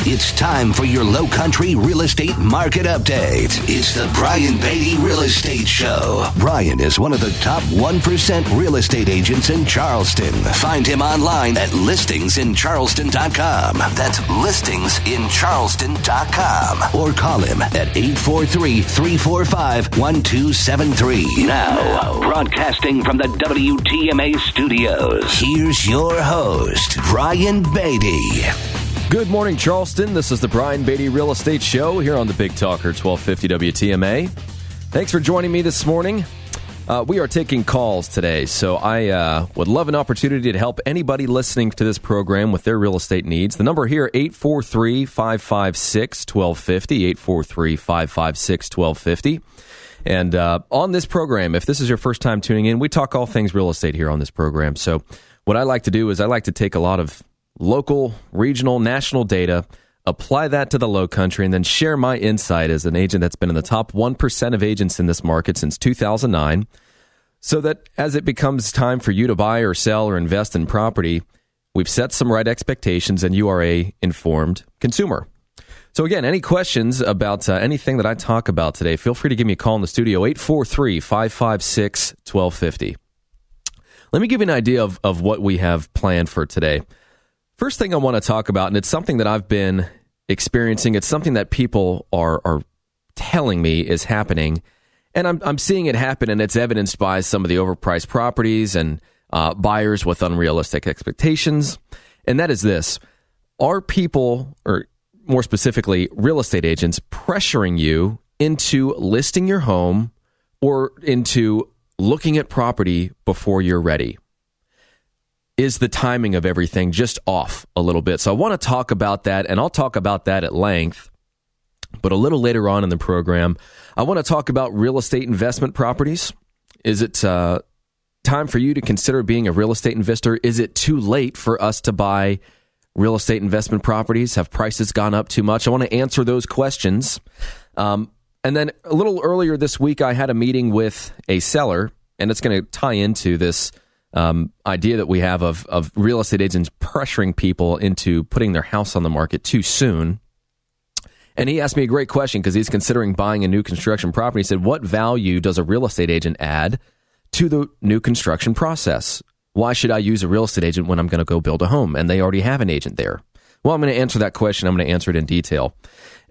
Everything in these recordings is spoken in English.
It's time for your Low Country real estate market update. It's the Brian Beatty Real Estate Show. Brian is one of the top 1% real estate agents in Charleston. Find him online at listingsincharleston.com. That's listingsincharleston.com. Or call him at 843-345-1273. Now, broadcasting from the WTMA studios, here's your host, Brian Beatty. Good morning, Charleston. This is the Brian Beatty Real Estate Show here on the Big Talker 1250 WTMA. Thanks for joining me this morning. We are taking calls today, so I would love an opportunity to help anybody listening to this program with their real estate needs. The number here, 843-556-1250, 843-556-1250. And on this program, if this is your first time tuning in, we talk all things real estate here on this program. So what I like to do is I like to take a lot of local, regional, national data, apply that to the Low Country, and then share my insight as an agent that's been in the top 1% of agents in this market since 2009, so that as it becomes time for you to buy or sell or invest in property, we've set some right expectations and you are a informed consumer. So again, any questions about anything that I talk about today, feel free to give me a call in the studio, 843-556-1250. Let me give you an idea of what we have planned for today. First thing I want to talk about, and it's something that I've been experiencing, it's something that people are telling me is happening, and I'm seeing it happen, and it's evidenced by some of the overpriced properties and buyers with unrealistic expectations, and that is this. Are people, or more specifically, real estate agents, pressuring you into listing your home or into looking at property before you're ready? Is the timing of everything just off a little bit? So I want to talk about that, and I'll talk about that at length. But a little later on in the program, I want to talk about real estate investment properties. Is it time for you to consider being a real estate investor? Is it too late for us to buy real estate investment properties? Have prices gone up too much? I want to answer those questions. And then a little earlier this week, I had a meeting with a seller, and it's going to tie into this idea that we have of real estate agents pressuring people into putting their house on the market too soon. And he asked me a great question because he's considering buying a new construction property. He said, what value does a real estate agent add to the new construction process? Why should I use a real estate agent when I'm going to go build a home and they already have an agent there? Well, I'm going to answer that question. I'm going to answer it in detail.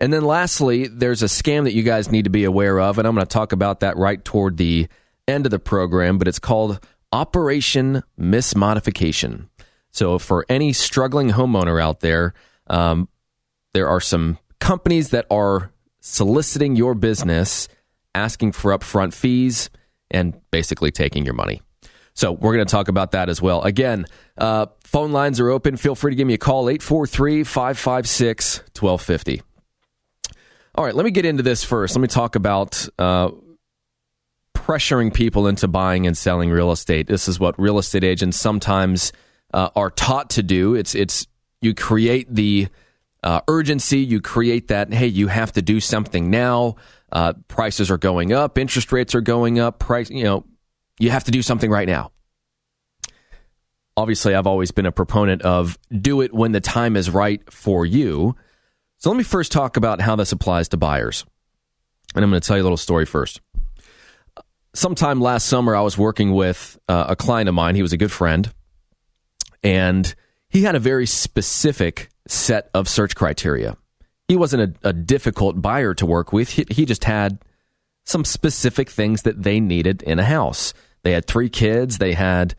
And then lastly, there's a scam that you guys need to be aware of, and I'm going to talk about that right toward the end of the program, but it's called Operation Mismodification. So for any struggling homeowner out there, there are some companies that are soliciting your business, asking for upfront fees, and basically taking your money. So we're going to talk about that as well. Again, phone lines are open. Feel free to give me a call, 843-556-1250. All right, let me get into this first. Let me talk about pressuring people into buying and selling real estate. This is what real estate agents sometimes are taught to do. It's you create the urgency, you create that, hey, you have to do something now. Prices are going up, interest rates are going up, you have to do something right now. Obviously, I've always been a proponent of do it when the time is right for you. So let me first talk about how this applies to buyers. And I'm going to tell you a little story first. Sometime last summer, I was working with a client of mine. He was a good friend, and he had a very specific set of search criteria. He wasn't a difficult buyer to work with. He just had some specific things that they needed in a house. They had 3 kids. They had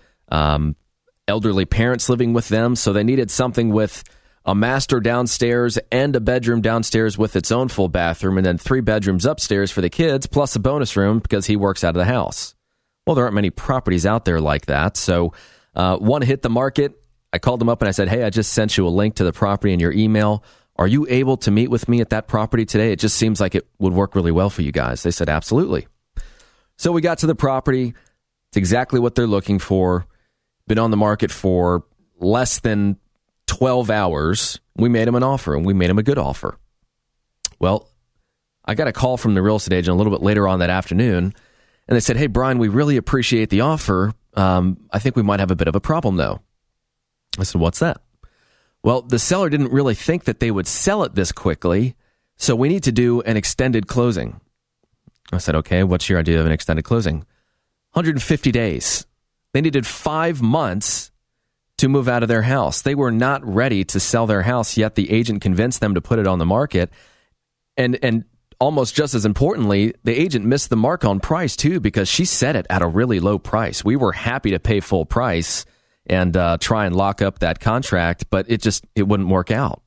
elderly parents living with them, so they needed something with a master downstairs and a bedroom downstairs with its own full bathroom, and then 3 bedrooms upstairs for the kids, plus a bonus room because he works out of the house. Well, there aren't many properties out there like that. So one hit the market. I called them up and I said, hey, I just sent you a link to the property in your email. Are you able to meet with me at that property today? It just seems like it would work really well for you guys. They said, absolutely. So we got to the property. It's exactly what they're looking for. Been on the market for less than 12 hours, we made him an offer, and we made him a good offer. Well, I got a call from the real estate agent a little bit later on that afternoon, and they said, hey, Brian, we really appreciate the offer. I think we might have a bit of a problem, though. I said, what's that? Well, the seller didn't really think that they would sell it this quickly, so we need to do an extended closing. I said, okay, what's your idea of an extended closing? 150 days. They needed 5 months to move out of their house. They were not ready to sell their house, yet the agent convinced them to put it on the market. And almost just as importantly, the agent missed the mark on price too, because she set it at a really low price. We were happy to pay full price and try and lock up that contract, but it wouldn't work out.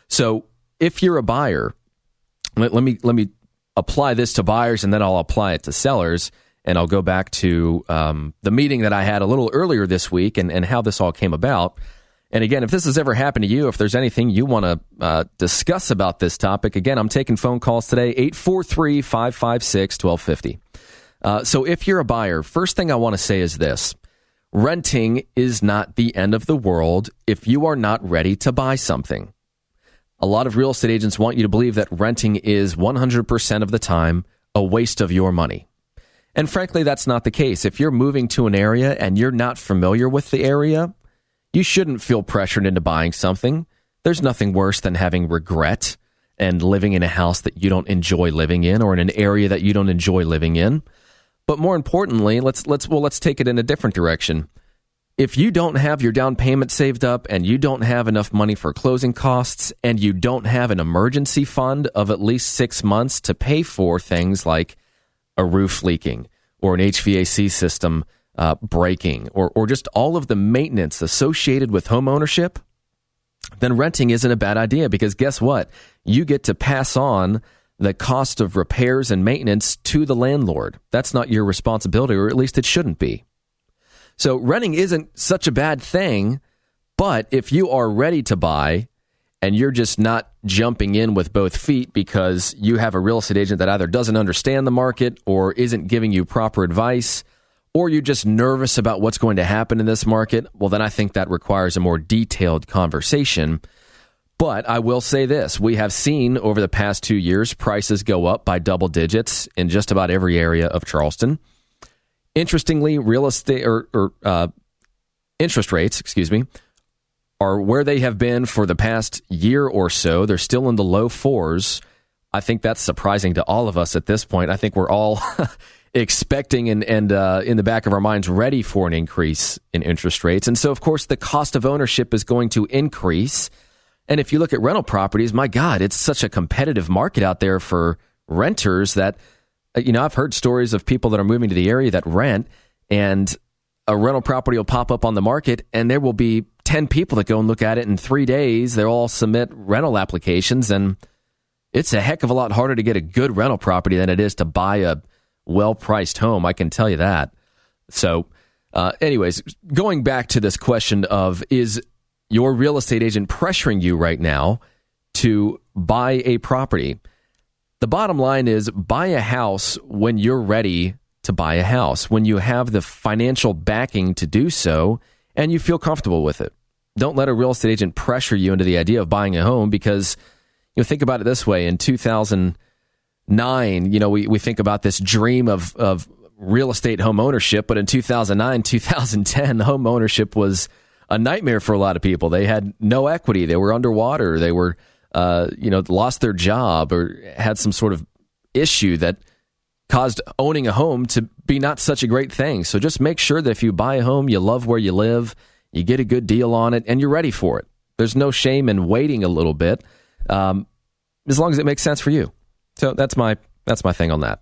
So if you're a buyer, let me apply this to buyers, and then I'll apply it to sellers, and I'll go back to the meeting that I had a little earlier this week and how this all came about. And again, if this has ever happened to you, if there's anything you want to discuss about this topic, again, I'm taking phone calls today, 843-556-1250. So if you're a buyer, first thing I want to say is this. Renting is not the end of the world if you are not ready to buy something. A lot of real estate agents want you to believe that renting is 100% of the time a waste of your money. And frankly, that's not the case. If you're moving to an area and you're not familiar with the area, you shouldn't feel pressured into buying something. There's nothing worse than having regret and living in a house that you don't enjoy living in, or in an area that you don't enjoy living in. But more importantly, let's take it in a different direction. If you don't have your down payment saved up, and you don't have enough money for closing costs, and you don't have an emergency fund of at least 6 months to pay for things like a roof leaking or an HVAC system breaking, or just all of the maintenance associated with home ownership, then renting isn't a bad idea, because guess what? You get to pass on the cost of repairs and maintenance to the landlord. That's not your responsibility, or at least it shouldn't be. So renting isn't such a bad thing, but if you are ready to buy and you're just not jumping in with both feet because you have a real estate agent that either doesn't understand the market or isn't giving you proper advice, or you're just nervous about what's going to happen in this market, well, then I think that requires a more detailed conversation. But I will say this, we have seen over the past 2 years, prices go up by double digits in just about every area of Charleston. Interestingly, real estate or interest rates, are where they have been for the past year or so. They're still in the low fours. I think that's surprising to all of us at this point. I think we're all expecting and in the back of our minds ready for an increase in interest rates. And so, of course, the cost of ownership is going to increase. And if you look at rental properties, my God, it's such a competitive market out there for renters that, I've heard stories of people that are moving to the area that rent, and a rental property will pop up on the market, and there will be 10 people that go and look at it in 3 days. They'll all submit rental applications, and it's a heck of a lot harder to get a good rental property than it is to buy a well-priced home. I can tell you that. So anyways, going back to this question of, is your real estate agent pressuring you right now to buy a property? The bottom line is, buy a house when you're ready to buy a house, when you have the financial backing to do so and you feel comfortable with it. Don't let a real estate agent pressure you into the idea of buying a home, because think about it this way. In 2009, we think about this dream of real estate home ownership, but in 2009, 2010, home ownership was a nightmare for a lot of people. They had no equity. They were underwater. They were, lost their job or had some sort of issue that caused owning a home to be not such a great thing. So just make sure that if you buy a home, you love where you live, you get a good deal on it, and you're ready for it. There's no shame in waiting a little bit, as long as it makes sense for you. So that's my thing on that.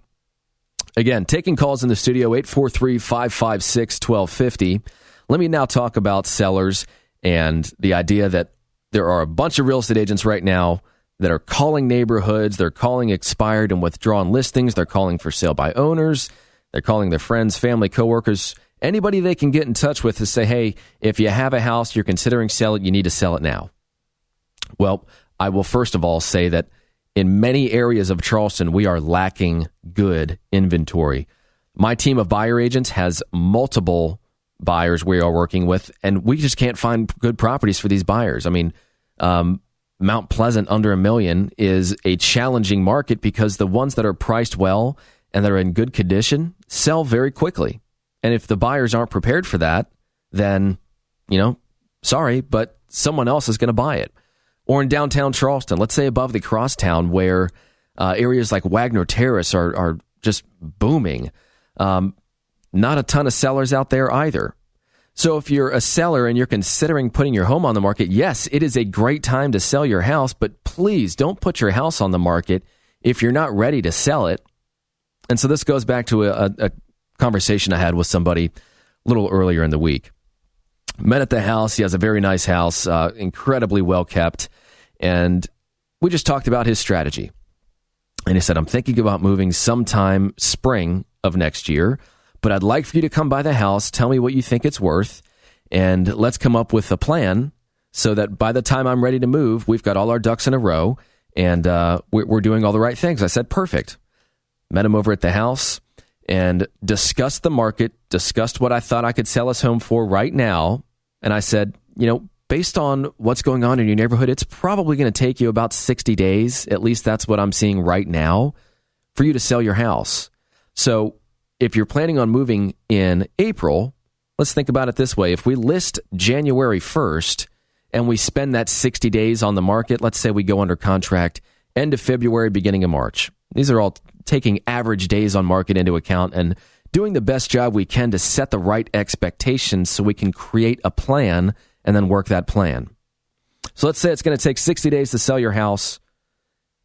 Again, taking calls in the studio, 843-556-1250. Let me now talk about sellers and the idea that there are a bunch of real estate agents right now that are calling neighborhoods. They're calling expired and withdrawn listings. They're calling for sale by owners. They're calling their friends, family, coworkers, anybody they can get in touch with to say, hey, if you have a house you're considering selling, you need to sell it now. Well, I will first of all say that in many areas of Charleston, we are lacking good inventory. My team of buyer agents has multiple buyers we are working with, and we just can't find good properties for these buyers. I mean, Mount Pleasant under $1 million is a challenging market because the ones that are priced well and that are in good condition sell very quickly. And if the buyers aren't prepared for that, then, sorry, but someone else is going to buy it. Or in downtown Charleston, let's say above the crosstown where areas like Wagner Terrace are just booming. Not a ton of sellers out there either. So if you're a seller and you're considering putting your home on the market, yes, it is a great time to sell your house, but please don't put your house on the market if you're not ready to sell it. And so this goes back to a conversation I had with somebody a little earlier in the week. Met at the house. He has a very nice house, incredibly well kept. And we just talked about his strategy. And he said, I'm thinking about moving sometime spring of next year, but I'd like for you to come by the house, tell me what you think it's worth, and let's come up with a plan so that by the time I'm ready to move, we've got all our ducks in a row, and we're doing all the right things. I said, perfect. Met him over at the house and discussed the market, discussed what I thought I could sell his home for right now. And I said, based on what's going on in your neighborhood, it's probably going to take you about 60 days. At least that's what I'm seeing right now for you to sell your house. So if you're planning on moving in April, let's think about it this way. If we list January 1st and we spend that 60 days on the market, let's say we go under contract end of February, beginning of March. These are all taking average days on market into account and doing the best job we can to set the right expectations so we can create a plan and then work that plan. So let's say it's going to take 60 days to sell your house.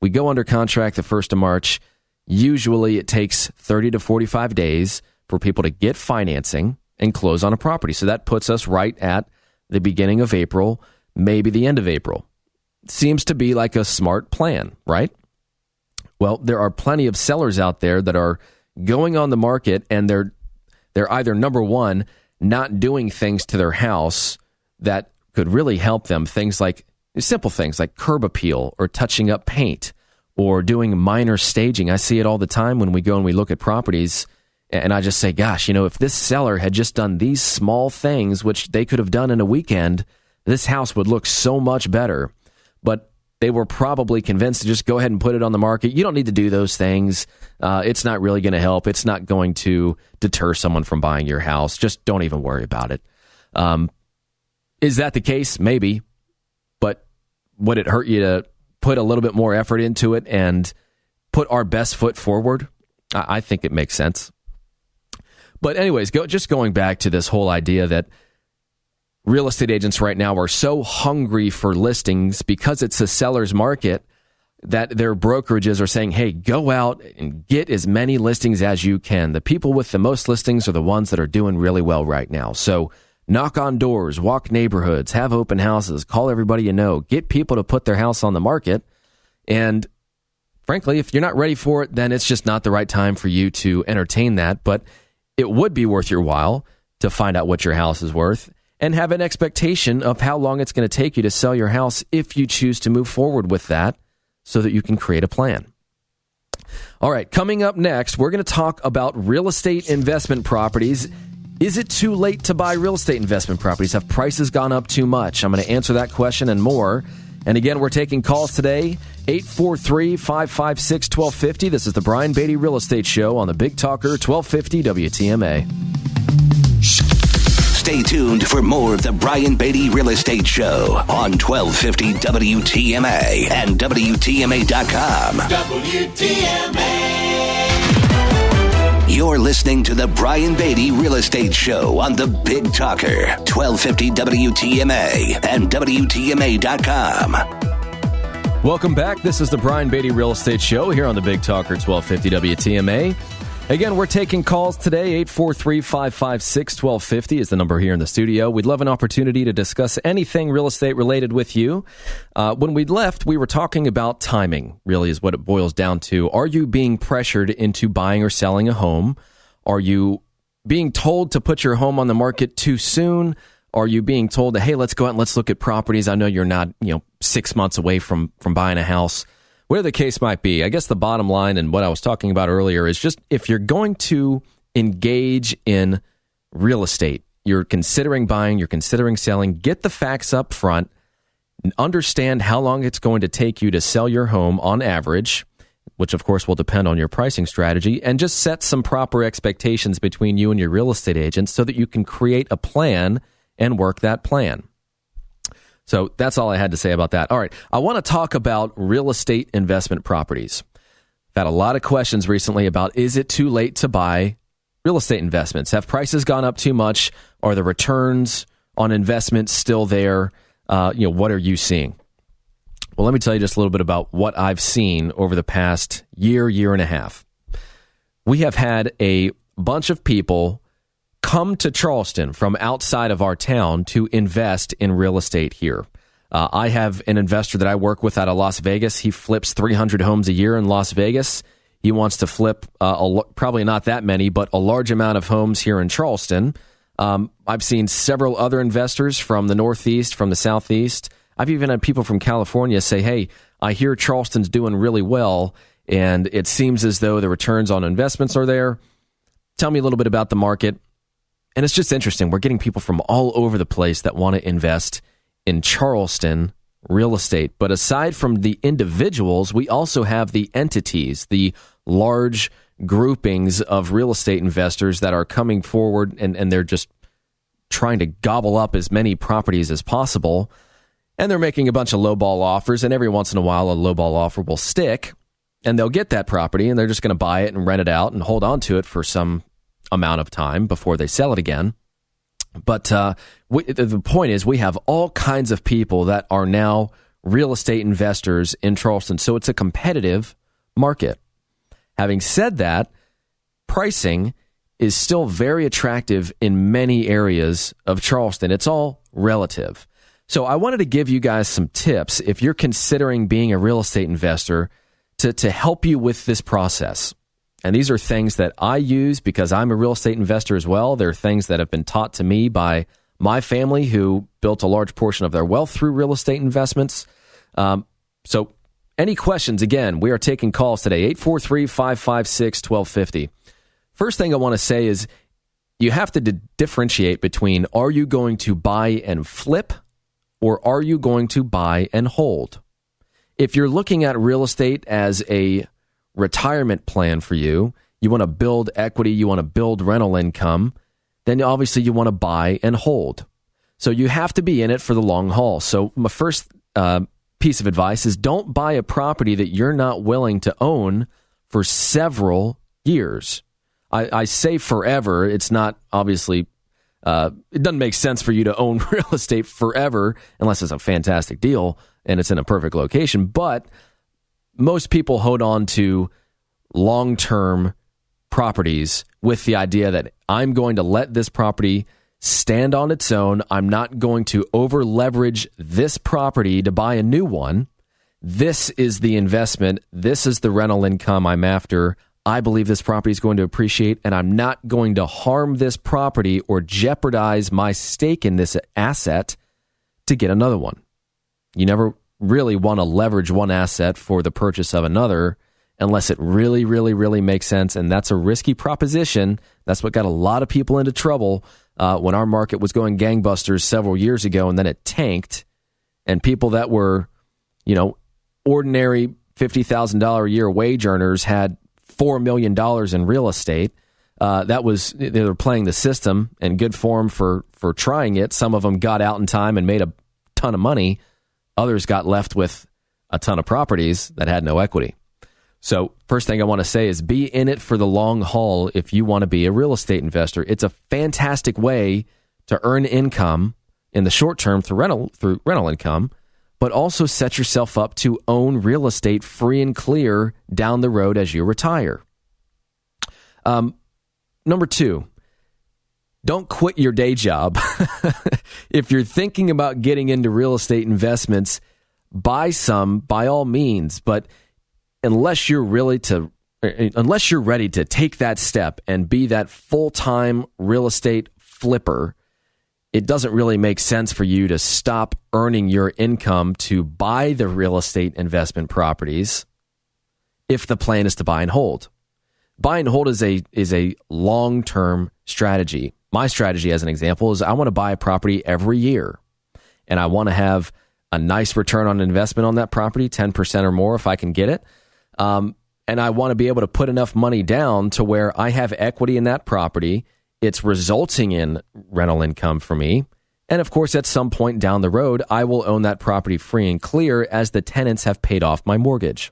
We go under contract the 1st of March. Usually it takes 30 to 45 days for people to get financing and close on a property. So that puts us right at the beginning of April, maybe the end of April. Seems to be like a smart plan, right? Well, there are plenty of sellers out there that are going on the market and they're either, number one, not doing things to their house that could really help them. Things like simple things like curb appeal or touching up paint or doing minor staging. I see it all the time when we go and we look at properties, and I just say, gosh, if this seller had just done these small things, which they could have done in a weekend, this house would look so much better. But they were probably convinced to just go ahead and put it on the market. You don't need to do those things. It's not really going to help. It's not going to deter someone from buying your house. Just don't even worry about it. Is that the case? Maybe. But would it hurt you to put a little bit more effort into it and put our best foot forward? I think it makes sense. But anyways, going back to this whole idea that real estate agents right now are so hungry for listings because it's a seller's market that their brokerages are saying, hey, go out and get as many listings as you can. The people with the most listings are the ones that are doing really well right now. So knock on doors, walk neighborhoods, have open houses, call everybody you know, get people to put their house on the market. And frankly, if you're not ready for it, then it's just not the right time for you to entertain that. But it would be worth your while to find out what your house is worth and have an expectation of how long it's going to take you to sell your house if you choose to move forward with that so that you can create a plan. All right, coming up next, we're going to talk about real estate investment properties. Is it too late to buy real estate investment properties? Have prices gone up too much? I'm going to answer that question and more. And again, we're taking calls today, 843-556-1250. This is the Brian Beatty Real Estate Show on the Big Talker, 1250 WTMA. Stay tuned for more of the Brian Beatty Real Estate Show on 1250 WTMA and WTMA.com. WTMA. You're listening to the Brian Beatty Real Estate Show on the Big Talker, 1250 WTMA and WTMA.com. Welcome back. This is the Brian Beatty Real Estate Show here on the Big Talker, 1250 WTMA. Again, we're taking calls today. 843-556-1250 is the number here in the studio. We'd love an opportunity to discuss anything real estate related with you. When we left, we were talking about timing, really is what it boils down to. Are you being pressured into buying or selling a home? Are you being told to put your home on the market too soon? Are you being told that, hey, let's go out and let's look at properties? I know you're not, 6 months away from buying a house. Whatever the case might be, I guess the bottom line and what I was talking about earlier is just if you're going to engage in real estate, you're considering buying, you're considering selling, get the facts up front, understand how long it's going to take you to sell your home on average, which of course will depend on your pricing strategy, and just set some proper expectations between you and your real estate agent so that you can create a plan and work that plan. So that's all I had to say about that. All right, I want to talk about real estate investment properties. I've had a lot of questions recently about, is it too late to buy real estate investments? Have prices gone up too much? Are the returns on investments still there? What are you seeing? Well, let me tell you just a little bit about what I've seen over the past year and a half. We have had a bunch of people come to Charleston from outside of our town to invest in real estate here. I have an investor that I work with out of Las Vegas. He flips 300 homes a year in Las Vegas. He wants to flip probably not that many, but a large amount of homes here in Charleston. I've seen several other investors from the Northeast, from the Southeast. I've even had people from California say, hey, I hear Charleston's doing really well, and it seems as though the returns on investments are there. Tell me a little bit about the market. And it's just interesting. We're getting people from all over the place that want to invest in Charleston real estate. But aside from the individuals, we also have the entities, the large groupings of real estate investors that are coming forward, and they're just trying to gobble up as many properties as possible. And they're making a bunch of lowball offers, and every once in a while a lowball offer will stick, and they'll get that property, and they're just going to buy it and rent it out and hold on to it for some amount of time before they sell it again. But the point is, we have all kinds of people that are now real estate investors in Charleston, so it's a competitive market. Having said that, pricing is still very attractive in many areas of Charleston. It's all relative. So I wanted to give you guys some tips if you're considering being a real estate investor to help you with this process. And these are things that I use because I'm a real estate investor as well. They're things that have been taught to me by my family, who built a large portion of their wealth through real estate investments. So any questions, again, we are taking calls today, 843-556-1250. First thing I want to say is you have to differentiate between, are you going to buy and flip, or are you going to buy and hold? If you're looking at real estate as a retirement plan for you, you want to build equity, you want to build rental income, then obviously you want to buy and hold. So you have to be in it for the long haul. So my first piece of advice is, don't buy a property that you're not willing to own for several years. I say forever. It's not obviously, it doesn't make sense for you to own real estate forever unless it's a fantastic deal and it's in a perfect location. But most people hold on to long-term properties with the idea that I'm going to let this property stand on its own. I'm not going to over-leverage this property to buy a new one. This is the investment. This is the rental income I'm after. I believe this property is going to appreciate, and I'm not going to harm this property or jeopardize my stake in this asset to get another one. You never really want to leverage one asset for the purchase of another unless it really, really, really makes sense, and that's a risky proposition. That's what got a lot of people into trouble when our market was going gangbusters several years ago, and then it tanked, and people that were, ordinary $50,000 a year wage earners had $4 million in real estate. They were playing the system and good form for trying it. Some of them got out in time and made a ton of money. Others got left with a ton of properties that had no equity. So first thing I want to say is, be in it for the long haul if you want to be a real estate investor. It's a fantastic way to earn income in the short term through rental income, but also set yourself up to own real estate free and clear down the road as you retire. Number 2, don't quit your day job. If you're thinking about getting into real estate investments, buy some by all means, but unless you're ready to take that step and be that full-time real estate flipper, it doesn't really make sense for you to stop earning your income to buy the real estate investment properties if the plan is to buy and hold. Buy and hold is a long-term strategy. My strategy, as an example, is I want to buy a property every year, and I want to have a nice return on investment on that property, 10% or more if I can get it. And I want to be able to put enough money down to where I have equity in that property. It's resulting in rental income for me, And of course, at some point down the road, I will own that property free and clear as the tenants have paid off my mortgage.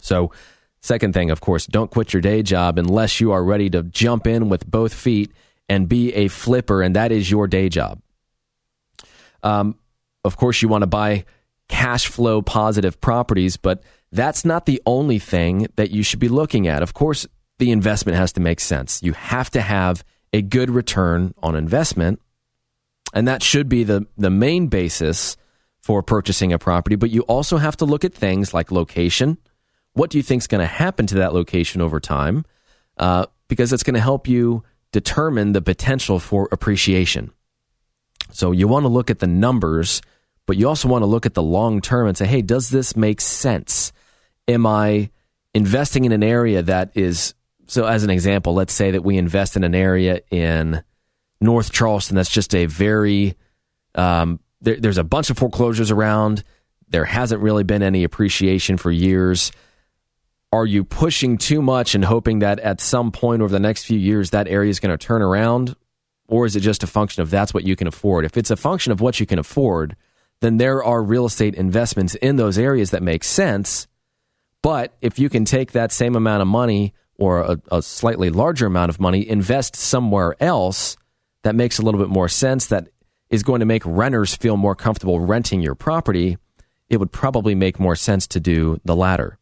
So, second thing, of course, don't quit your day job unless you are ready to jump in with both feet and be a flipper, and that is your day job. Of course, you want to buy cash flow positive properties, but that's not the only thing that you should be looking at. Of course, the investment has to make sense. You have to have a good return on investment, and that should be the main basis for purchasing a property. But you also have to look at things like location. What do you think is going to happen to that location over time? Because it's going to help you determine the potential for appreciation. So you want to look at the numbers, but you also want to look at the long term and say, hey, does this make sense? Am I investing in an area that is, so as an example, let's say that we invest in an area in North Charleston that's just a very, there's a bunch of foreclosures around. There hasn't really been any appreciation for years. Are you pushing too much and hoping that at some point over the next few years that area is going to turn around? Or is it just a function of that's what you can afford? If it's a function of what you can afford, then there are real estate investments in those areas that make sense. But if you can take that same amount of money or a slightly larger amount of money, invest somewhere else that makes a little bit more sense, that is going to make renters feel more comfortable renting your property, it would probably make more sense to do the latter.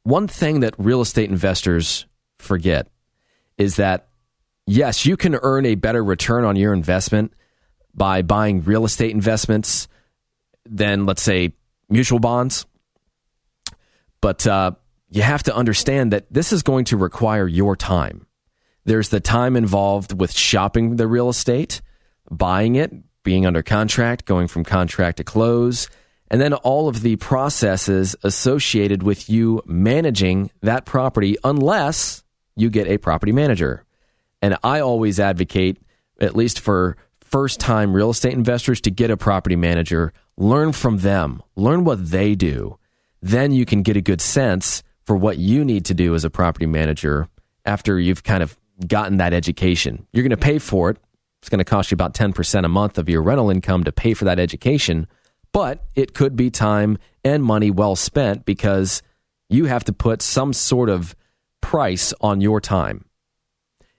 One thing that real estate investors forget is that, yes, you can earn a better return on your investment by buying real estate investments than, let's say, mutual bonds. But you have to understand that this is going to require your time. There's the time involved with shopping the real estate, buying it, being under contract, going from contract to close, and then all of the processes associated with you managing that property unless you get a property manager. And I always advocate, at least for first-time real estate investors, to get a property manager, learn from them, learn what they do. Then you can get a good sense for what you need to do as a property manager after you've kind of gotten that education. You're going to pay for it. It's going to cost you about 10% a month of your rental income to pay for that education, but it could be time and money well spent because you have to put some sort of price on your time.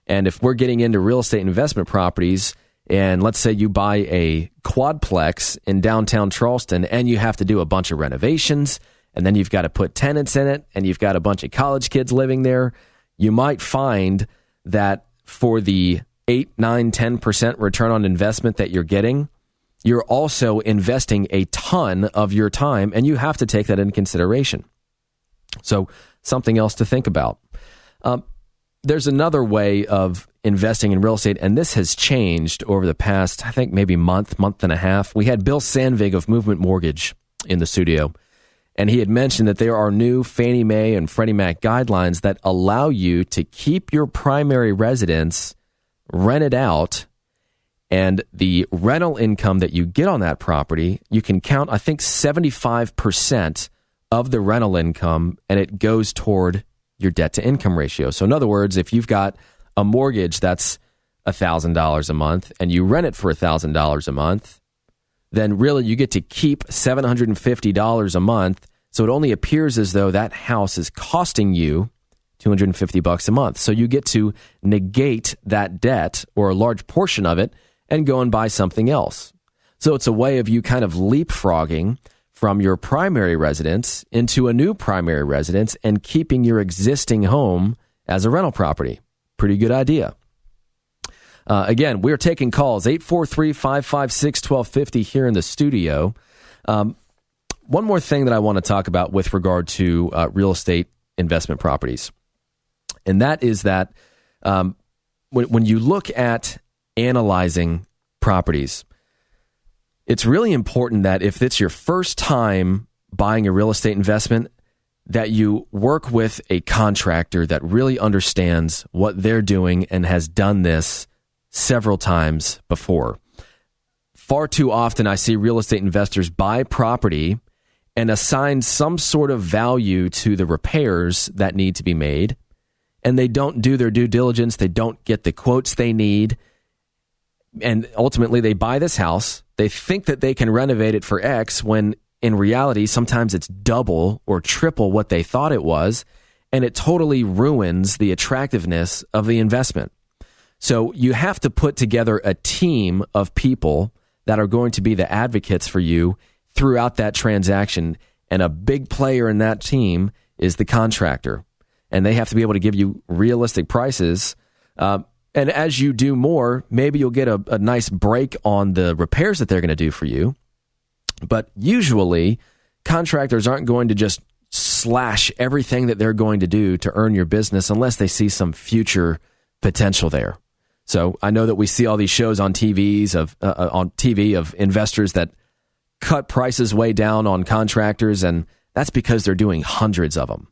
And if we're getting into real estate investment properties, and let's say you buy a quadplex in downtown Charleston and you have to do a bunch of renovations, and then you've got to put tenants in it, and you've got a bunch of college kids living there, you might find that for the 8, 9, 10% return on investment that you're getting, you're also investing a ton of your time, and you have to take that into consideration. So something else to think about. There's another way of investing in real estate, and this has changed over the past, I think, maybe month and a half. We had Bill Sandvig of Movement Mortgage in the studio, and he had mentioned that there are new Fannie Mae and Freddie Mac guidelines that allow you to keep your primary residence rented out, and the rental income that you get on that property, you can count, I think, 75% of the rental income, and it goes toward your debt-to-income ratio. So in other words, if you've got a mortgage that's $1,000 a month and you rent it for $1,000 a month, then really you get to keep $750 a month. So it only appears as though that house is costing you $250 a month. So you get to negate that debt or a large portion of it and go and buy something else. So it's a way of you kind of leapfrogging from your primary residence into a new primary residence and keeping your existing home as a rental property. Pretty good idea. Again, we're taking calls, 843-556-1250 here in the studio. One more thing that I want to talk about with regard to real estate investment properties, and that is that when you look at analyzing properties, it's really important that if it's your first time buying a real estate investment, that you work with a contractor that really understands what they're doing and has done this several times before. Far too often, I see real estate investors buy property and assign some sort of value to the repairs that need to be made, and they don't do their due diligence. They don't get the quotes they need. And ultimately, they buy this house. They think that they can renovate it for X when in reality, sometimes it's double or triple what they thought it was. And it totally ruins the attractiveness of the investment. So you have to put together a team of people that are going to be the advocates for you throughout that transaction. And a big player in that team is the contractor. And they have to be able to give you realistic prices. And as you do more, maybe you'll get a nice break on the repairs that they're going to do for you. But usually, contractors aren't going to just slash everything that they're going to do to earn your business unless they see some future potential there. So I know that we see all these shows on TV of investors that cut prices way down on contractors, and that's because they're doing hundreds of them.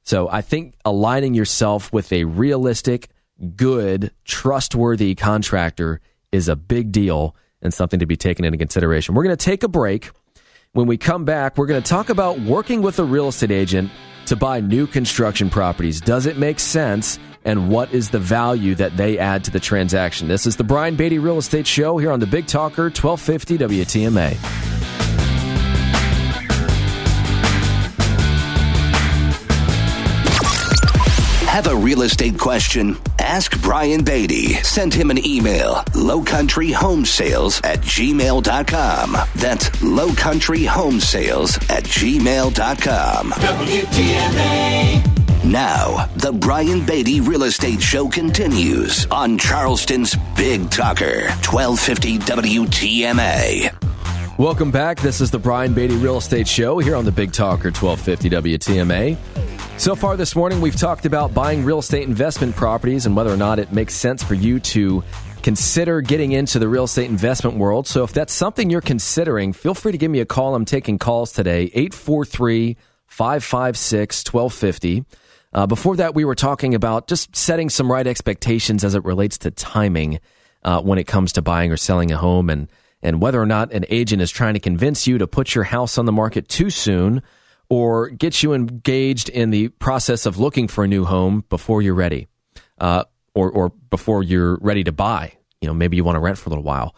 So I think aligning yourself with a realistic, good, trustworthy contractor is a big deal and something to be taken into consideration. We're going to take a break. When we come back, we're going to talk about working with a real estate agent to buy new construction properties. Does it make sense? And what is the value that they add to the transaction? This is the Brian Beatty Real Estate Show here on the Big Talker, 1250 WTMA. Have a real estate question? Ask Brian Beatty. Send him an email, lowcountryhomesales@gmail.com. That's lowcountryhomesales@gmail.com. WTMA. Now, the Brian Beatty Real Estate Show continues on Charleston's Big Talker, 1250 WTMA. Welcome back. This is the Brian Beatty Real Estate Show here on the Big Talker, 1250 WTMA. So far this morning, we've talked about buying real estate investment properties and whether or not it makes sense for you to consider getting into the real estate investment world. So if that's something you're considering, feel free to give me a call. I'm taking calls today, 843-556-1250. Before that, we were talking about just setting some right expectations as it relates to timing when it comes to buying or selling a home, and whether or not an agent is trying to convince you to put your house on the market too soon or get you engaged in the process of looking for a new home before you're ready, or before you're ready to buy. You know, maybe you want to rent for a little while.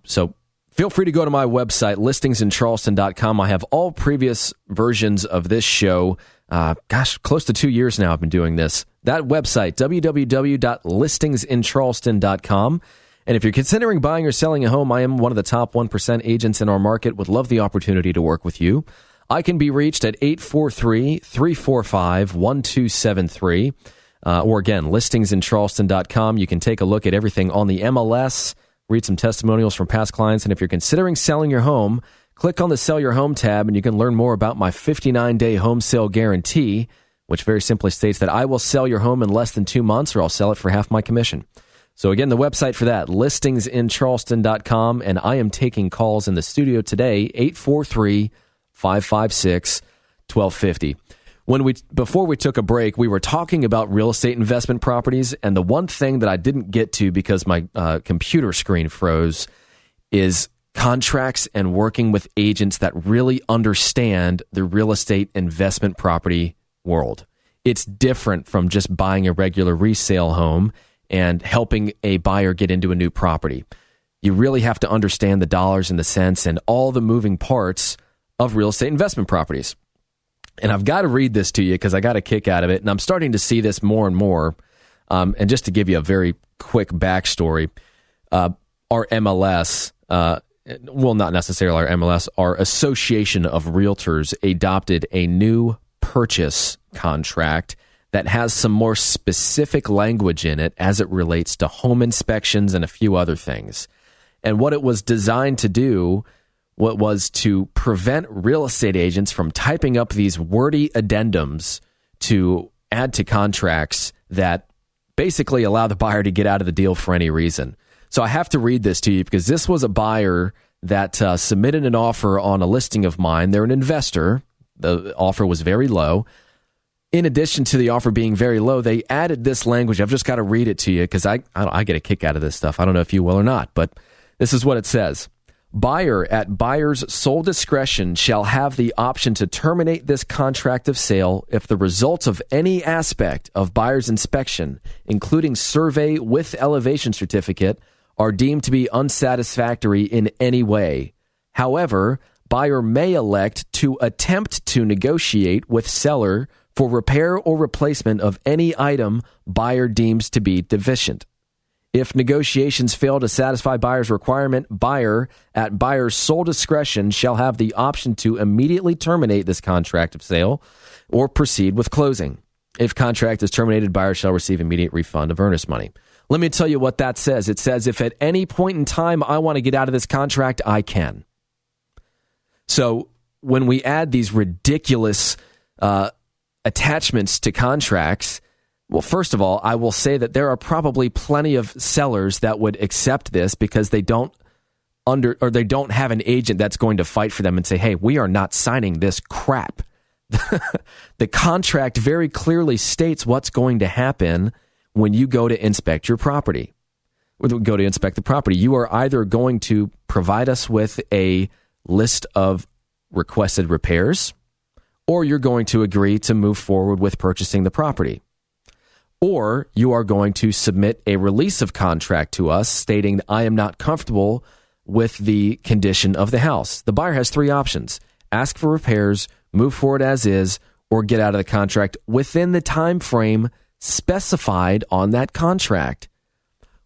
So feel free to go to my website, listingsincharleston.com. I have all previous versions of this show. Close to 2 years now I've been doing this. That website, www.listingsincharleston.com. And if you're considering buying or selling a home, I am one of the top 1% agents in our market. Would love the opportunity to work with you. I can be reached at 843-345-1273. Or again, listingsincharleston.com. You can take a look at everything on the MLS, read some testimonials from past clients. And if you're considering selling your home, click on the Sell Your Home tab and you can learn more about my 59-day home sale guarantee, which very simply states that I will sell your home in less than 2 months or I'll sell it for half my commission. So again, the website for that, listingsincharleston.com. And I am taking calls in the studio today, 843-556-1250. Before we took a break, we were talking about real estate investment properties, and the one thing that I didn't get to because my computer screen froze is contracts and working with agents that really understand the real estate investment property world. It's different from just buying a regular resale home and helping a buyer get into a new property. You really have to understand the dollars and the cents and all the moving parts of real estate investment properties. And I've got to read this to you because I got a kick out of it. And I'm starting to see this more and more. And just to give you a very quick backstory, our MLS, well, not necessarily our MLS, our Association of Realtors adopted a new purchase contract that has some more specific language in it as it relates to home inspections and a few other things. And what it was designed to do, what was to prevent real estate agents from typing up these wordy addendums to add to contracts that basically allow the buyer to get out of the deal for any reason. So I have to read this to you because this was a buyer that submitted an offer on a listing of mine. They're an investor. The offer was very low. In addition to the offer being very low, they added this language. I've just got to read it to you because I get a kick out of this stuff. I don't know if you will or not, but this is what it says. Buyer at buyer's sole discretion shall have the option to terminate this contract of sale if the results of any aspect of buyer's inspection, including survey with elevation certificate, are deemed to be unsatisfactory in any way. However, buyer may elect to attempt to negotiate with seller for repair or replacement of any item buyer deems to be deficient. If negotiations fail to satisfy buyer's requirement, buyer, at buyer's sole discretion, shall have the option to immediately terminate this contract of sale or proceed with closing. If contract is terminated, buyer shall receive immediate refund of earnest money. Let me tell you what that says. It says if at any point in time I want to get out of this contract, I can. So when we add these ridiculous attachments to contracts, well, first of all, I will say that there are probably plenty of sellers that would accept this because they don't have an agent that's going to fight for them and say, hey, we are not signing this crap. The contract very clearly states what's going to happen when you go to inspect your property. Go to inspect the property. You are either going to provide us with a list of requested repairs, or you're going to agree to move forward with purchasing the property. Or you are going to submit a release of contract to us stating I am not comfortable with the condition of the house. The buyer has three options: ask for repairs, move forward as is, or get out of the contract within the time frame specified on that contract.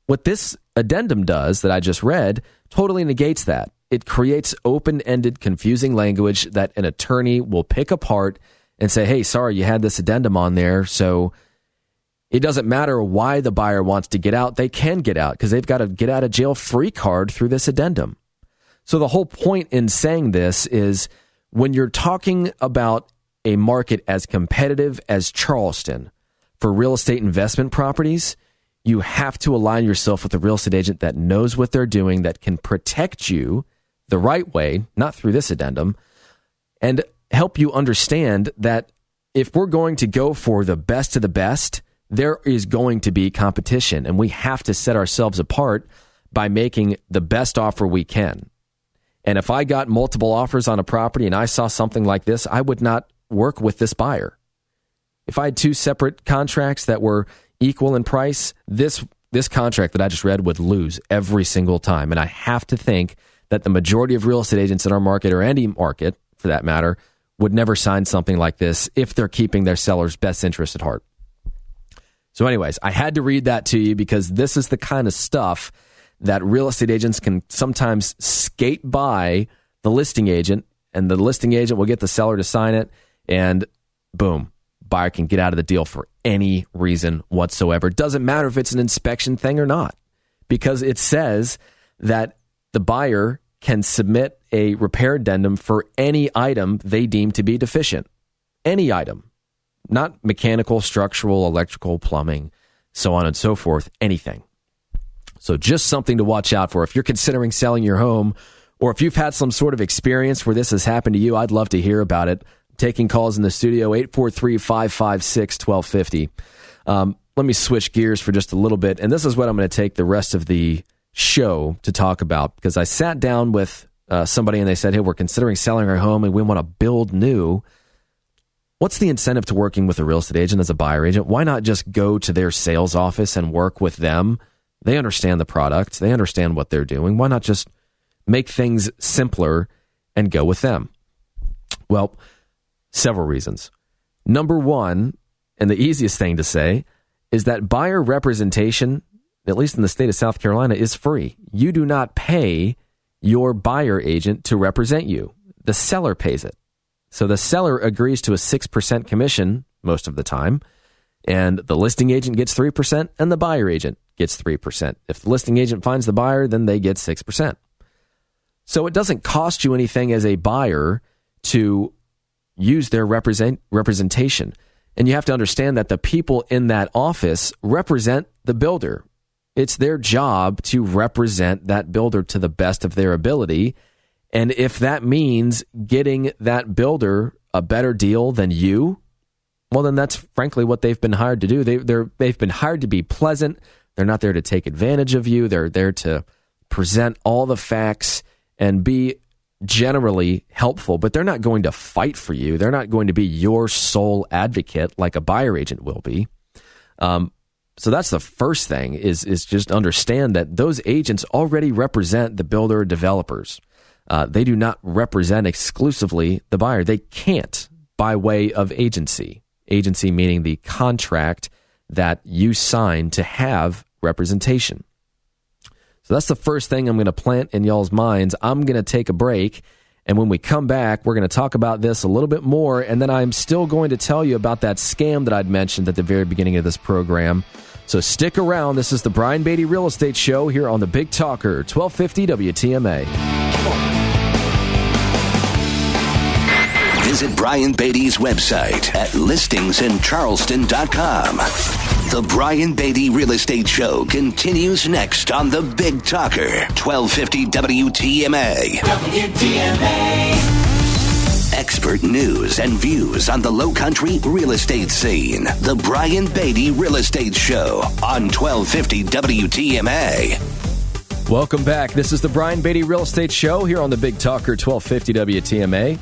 What this addendum does that I just read totally negates that. It creates open-ended, confusing language that an attorney will pick apart and say, hey, sorry, you had this addendum on there, so it doesn't matter why the buyer wants to get out. They can get out because they've got a get out of jail free card through this addendum. So the whole point in saying this is when you're talking about a market as competitive as Charleston for real estate investment properties, you have to align yourself with a real estate agent that knows what they're doing, that can protect you the right way, not through this addendum, and help you understand that if we're going to go for the best of the best, there is going to be competition, and we have to set ourselves apart by making the best offer we can. And if I got multiple offers on a property and I saw something like this, I would not work with this buyer. If I had two separate contracts that were equal in price, this contract that I just read would lose every single time. And I have to think that the majority of real estate agents in our market, or any market for that matter, would never sign something like this if they're keeping their seller's best interest at heart. So anyways, I had to read that to you because this is the kind of stuff that real estate agents can sometimes skate by the listing agent, and the listing agent will get the seller to sign it, and boom, buyer can get out of the deal for any reason whatsoever. It doesn't matter if it's an inspection thing or not, because it says that the buyer can submit a repair addendum for any item they deem to be deficient. Any item. Not mechanical, structural, electrical, plumbing, so on and so forth, anything. So just something to watch out for. If you're considering selling your home, or if you've had some sort of experience where this has happened to you, I'd love to hear about it. Taking calls in the studio, 843-556-1250. Let me switch gears for just a little bit, and this is what I'm going to take the rest of the show to talk about, because I sat down with somebody and they said, hey, we're considering selling our home and we want to build new. What's the incentive to working with a real estate agent as a buyer agent? Why not just go to their sales office and work with them? They understand the product. They understand what they're doing. Why not just make things simpler and go with them? Well, several reasons. Number one, and the easiest thing to say, is that buyer representation, at least in the state of South Carolina, is free. You do not pay your buyer agent to represent you. The seller pays it. So the seller agrees to a 6% commission most of the time, and the listing agent gets 3%, and the buyer agent gets 3%. If the listing agent finds the buyer, then they get 6%. So it doesn't cost you anything as a buyer to use their representation. And you have to understand that the people in that office represent the builder. It's their job to represent that builder to the best of their ability. And if that means getting that builder a better deal than you, well, then that's frankly what they've been hired to do. They've been hired to be pleasant. They're not there to take advantage of you. They're there to present all the facts and be generally helpful, but they're not going to fight for you. They're not going to be your sole advocate like a buyer agent will be. So that's the first thing is just understand that those agents already represent the builder developers. They do not represent exclusively the buyer. They can't by way of agency. Agency meaning the contract that you sign to have representation. So that's the first thing I'm going to plant in y'all's minds. I'm going to take a break, and when we come back, we're going to talk about this a little bit more, and then I'm still going to tell you about that scam that I'd mentioned at the very beginning of this program. So stick around. This is the Brian Beatty Real Estate Show here on the Big Talker, 1250 WTMA. Visit Brian Beatty's website at listingsincharleston.com. The Brian Beatty Real Estate Show continues next on the Big Talker, 1250 WTMA. WTMA. Expert news and views on the Lowcountry real estate scene. The Brian Beatty Real Estate Show on 1250 WTMA. Welcome back. This is the Brian Beatty Real Estate Show here on the Big Talker, 1250 WTMA.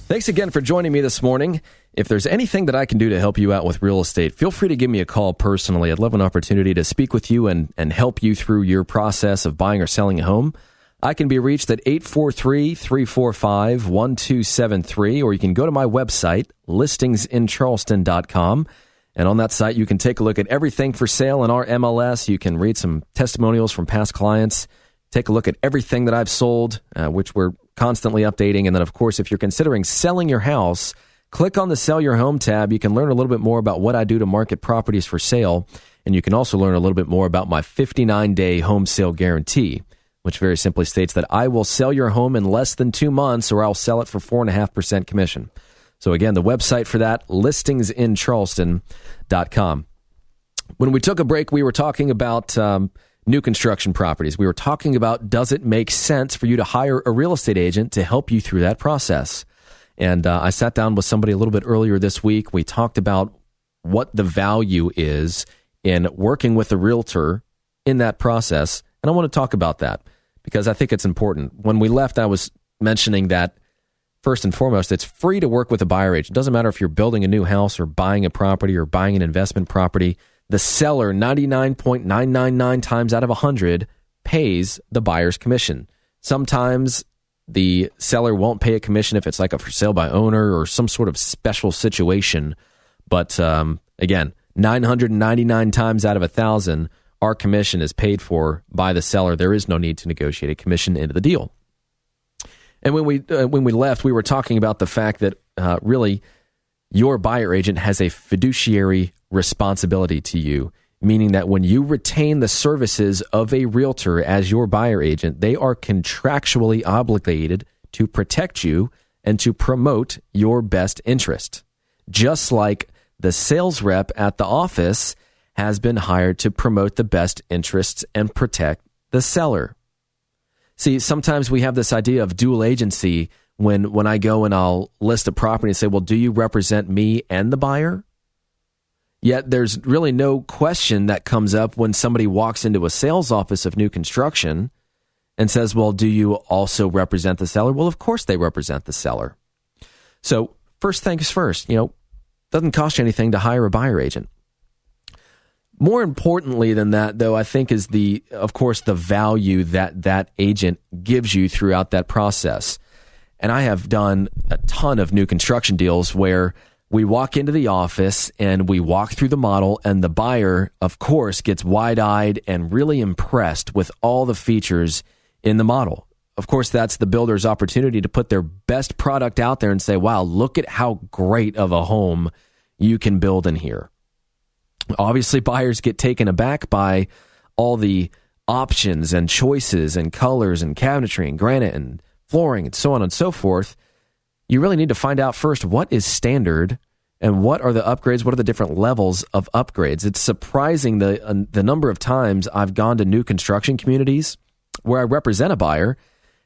Thanks again for joining me this morning. If there's anything that I can do to help you out with real estate, feel free to give me a call personally. I'd love an opportunity to speak with you and help you through your process of buying or selling a home. I can be reached at 843-345-1273, or you can go to my website, listingsincharleston.com. And on that site, you can take a look at everything for sale in our MLS. You can read some testimonials from past clients, take a look at everything that I've sold, which we're constantly updating. And then, of course, if you're considering selling your house, click on the Sell Your Home tab. You can learn a little bit more about what I do to market properties for sale. And you can also learn a little bit more about my 59-day home sale guarantee, which very simply states that I will sell your home in less than 2 months, or I'll sell it for 4.5% commission. So again, the website for that, listingsincharleston.com. When we took a break, we were talking about new construction properties. We were talking about, does it make sense for you to hire a real estate agent to help you through that process? And I sat down with somebody a little bit earlier this week. We talked about what the value is in working with a realtor in that process. And I want to talk about that because I think it's important. When we left, I was mentioning that first and foremost, it's free to work with a buyer agent. It doesn't matter if you're building a new house or buying a property or buying an investment property. The seller, 99.999 times out of 100, pays the buyer's commission. Sometimes the seller won't pay a commission if it's like a for sale by owner or some sort of special situation. But again, 999 times out of 1,000, our commission is paid for by the seller. There is no need to negotiate a commission into the deal. And when we left, we were talking about the fact that really your buyer agent has a fiduciary responsibility to you, meaning that when you retain the services of a realtor as your buyer agent, they are contractually obligated to protect you and to promote your best interest. Just like the sales rep at the office has been hired to promote the best interests and protect the seller. See, sometimes we have this idea of dual agency when I go and I'll list a property and say, well, do you represent me and the buyer? Yet there's really no question that comes up when somebody walks into a sales office of new construction and says, well, do you also represent the seller? Well, of course they represent the seller. So first things first, doesn't cost you anything to hire a buyer agent. More importantly than that, though, I think is of course, the value that agent gives you throughout that process. And I have done a ton of new construction deals where we walk into the office and we walk through the model, and the buyer, of course, gets wide-eyed and really impressed with all the features in the model. Of course, that's the builder's opportunity to put their best product out there and say, wow, look at how great of a home you can build in here. Obviously, buyers get taken aback by all the options and choices and colors and cabinetry and granite and flooring and so on and so forth. You really need to find out first what is standard and what are the upgrades, what are the different levels of upgrades. It's surprising the number of times I've gone to new construction communities where I represent a buyer,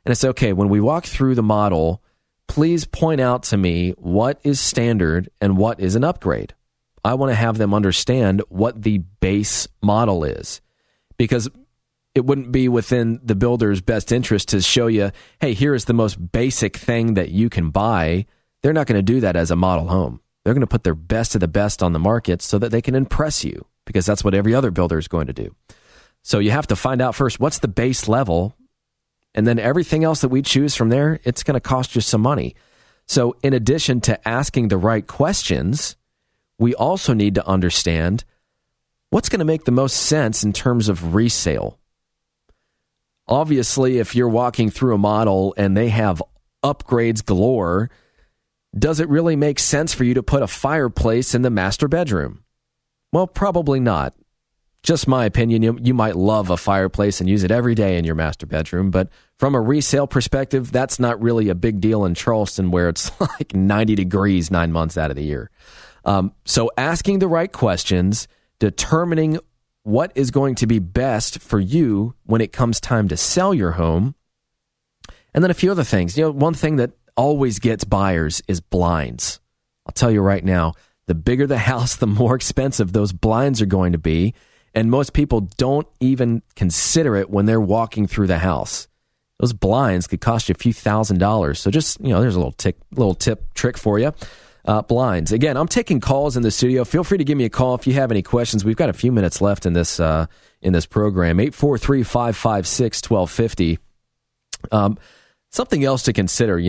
and it's okay, when we walk through the model, please point out to me what is standard and what is an upgrade. I want to have them understand what the base model is, because it wouldn't be within the builder's best interest to show you, hey, here is the most basic thing that you can buy. They're not going to do that as a model home. They're going to put their best of the best on the market so that they can impress you, because that's what every other builder is going to do. So you have to find out first, what's the base level? And then everything else that we choose from there, it's going to cost you some money. So in addition to asking the right questions, we also need to understand what's going to make the most sense in terms of resale. Obviously, if you're walking through a model and they have upgrades galore, does it really make sense for you to put a fireplace in the master bedroom? Well, probably not. Just my opinion. You might love a fireplace and use it every day in your master bedroom, but from a resale perspective, that's not really a big deal in Charleston, where it's like 90 degrees 9 months out of the year. So asking the right questions, determining what is going to be best for you when it comes time to sell your home, and then a few other things. One thing that always gets buyers is blinds. I'll tell you right now, the bigger the house, the more expensive those blinds are going to be. And most people don't even consider it when they're walking through the house. Those blinds could cost you a few $1,000s. So just, there's a little tip trick for you. Blinds. Again, I'm taking calls in the studio. Feel free to give me a call if you have any questions. We've got a few minutes left in this program. 843-556-1250. Something else to consider,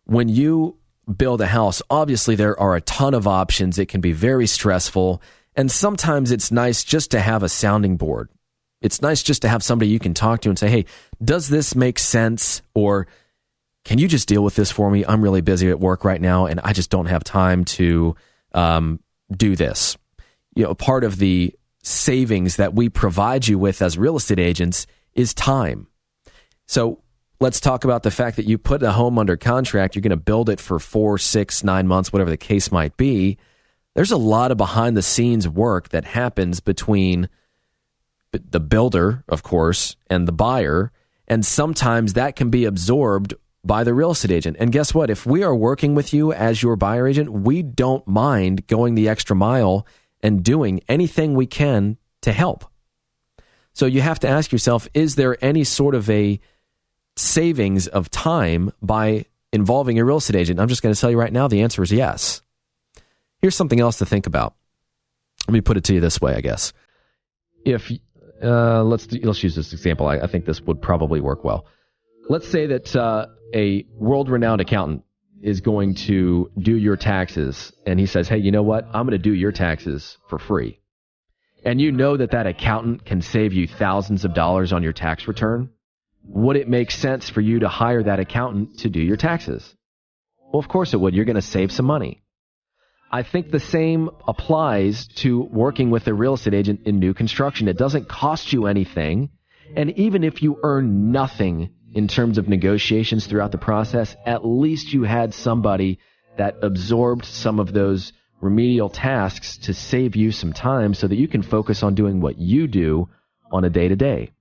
when you build a house, obviously there are a ton of options. It can be very stressful. And sometimes it's nice just to have a sounding board. It's nice just to have somebody you can talk to and say, hey, does this make sense? Or can you just deal with this for me? I'm really busy at work right now, and I just don't have time to do this. Part of the savings that we provide you with as real estate agents is time. So let's talk about the fact that you put a home under contract. You're going to build it for 4, 6, 9 months, whatever the case might be. There's a lot of behind-the-scenes work that happens between the builder, of course, and the buyer, and sometimes that can be absorbed by the real estate agent. And guess what? If we are working with you as your buyer agent, we don't mind going the extra mile and doing anything we can to help. So you have to ask yourself, is there any sort of a savings of time by involving a real estate agent? I'm just going to tell you right now, the answer is yes. Here's something else to think about. Let me put it to you this way, I guess. If let's use this example. I think this would probably work well. Let's say that a world-renowned accountant is going to do your taxes, and he says, hey, you know what? I'm going to do your taxes for free. And you know that accountant can save you thousands of dollars on your tax return. Would it make sense for you to hire that accountant to do your taxes? Well, of course it would. You're going to save some money. I think the same applies to working with a real estate agent in new construction. It doesn't cost you anything. And even if you earn nothing in terms of negotiations throughout the process, at least you had somebody that absorbed some of those remedial tasks to save you some time so that you can focus on doing what you do on a day-to-day.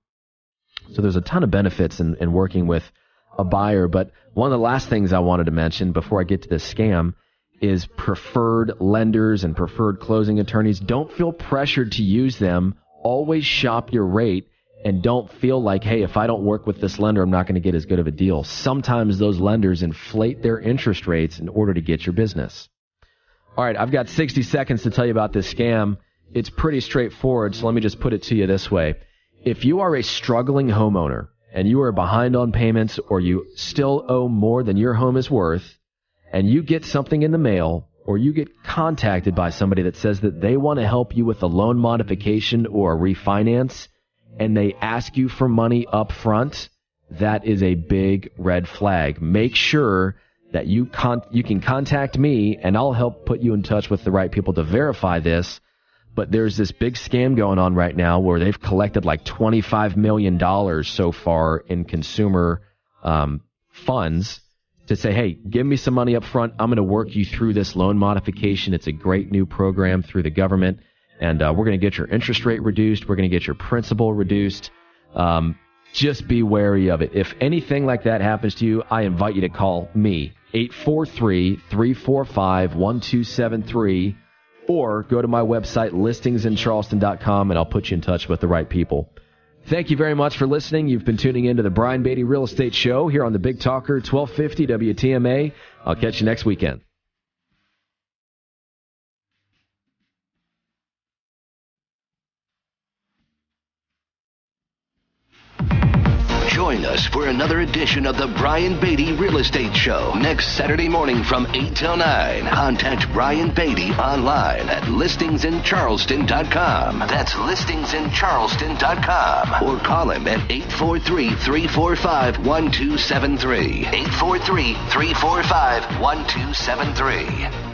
So there's a ton of benefits in working with a buyer. But one of the last things I wanted to mention before I get to this scam is preferred lenders and preferred closing attorneys. Don't feel pressured to use them. Always shop your rate, and don't feel like, hey, if I don't work with this lender, I'm not going to get as good of a deal. Sometimes those lenders inflate their interest rates in order to get your business. All right, I've got 60 seconds to tell you about this scam. It's pretty straightforward, so let me just put it to you this way. If you are a struggling homeowner and you are behind on payments, or you still owe more than your home is worth, and you get something in the mail, or you get contacted by somebody that says that they want to help you with a loan modification or a refinance, and they ask you for money up front, that is a big red flag. Make sure that you can contact me, and I'll help put you in touch with the right people to verify this. But there's this big scam going on right now where they've collected like $25 million so far in consumer funds to say, hey, give me some money up front. I'm going to work you through this loan modification. It's a great new program through the government, and we're going to get your interest rate reduced. We're going to get your principal reduced. Just be wary of it. If anything like that happens to you, I invite you to call me, 843-345-1273, or go to my website, listingsincharleston.com, and I'll put you in touch with the right people. Thank you very much for listening. You've been tuning into the Brian Beatty Real Estate Show here on the Big Talker 1250 WTMA. I'll catch you next weekend. Join us for another edition of the Brian Beatty Real Estate Show next Saturday morning from 8 till 9. Contact Brian Beatty online at listingsincharleston.com. That's listingsincharleston.com. Or call him at 843-345-1273. 843-345-1273.